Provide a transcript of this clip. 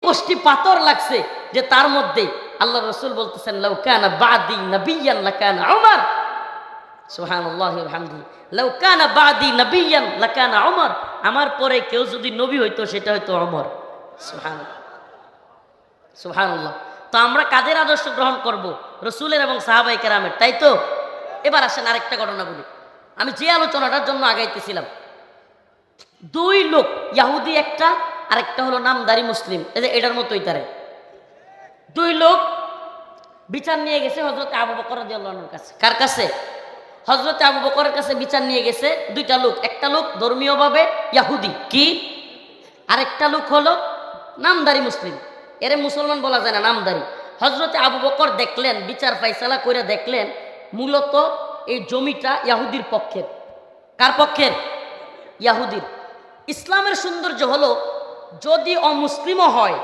20টি পাথর লাগছে যে তার মধ্যে আল্লাহ রসুল বলতেছেন লাউ কানা বাদি নবিয়ান লাকানা উমর। সুবহানাল্লাহি ওয়া বিহামদিহি। লাউ কানা বাদি নবিয়ান লাকানা উমর। আমার পরে কেউ যদি নবী হইতো সেটা হয়তো ওমর। সুবহানাল্লাহ সুবহানাল্লাহ। তো আমরা কাদের আদর্শ গ্রহণ করব? রসুলের এবং সাহাবায়ে কেরামের, তাই তো? এবার আসেন আরেকটা ঘটনা বলি। আমি যে আলোচনাটার জন্য আগাইতেছিলাম, 2 লোক, ইহুদি একটা, আরেকটা হলো নামদারি মুসলিম, এটার মতোই তারে। 2 লোক বিচার নিয়ে গেছে হযরত আবু বকর রাদিয়াল্লাহু আনহুর কাছে। কার কাছে? হযরত আবু বকরের কাছে বিচার নিয়ে গেছে 2টা লোক। একটা লোক ধর্মীয়ভাবে ইহুদি, কি? আরেকটা লোক হলো নামদারি মুসলিম। এরে মুসলমান বলা যায় না, নামদারি। হযরত আবু বকর দেখলেন, বিচার ফাইসালা করে দেখলেন মূলত এই জমিটা ইহুদির পক্ষের। কার পক্ষের? ইহুদির। ইসলামের সৌন্দর্য হলো যদি অমুসলিমও হয়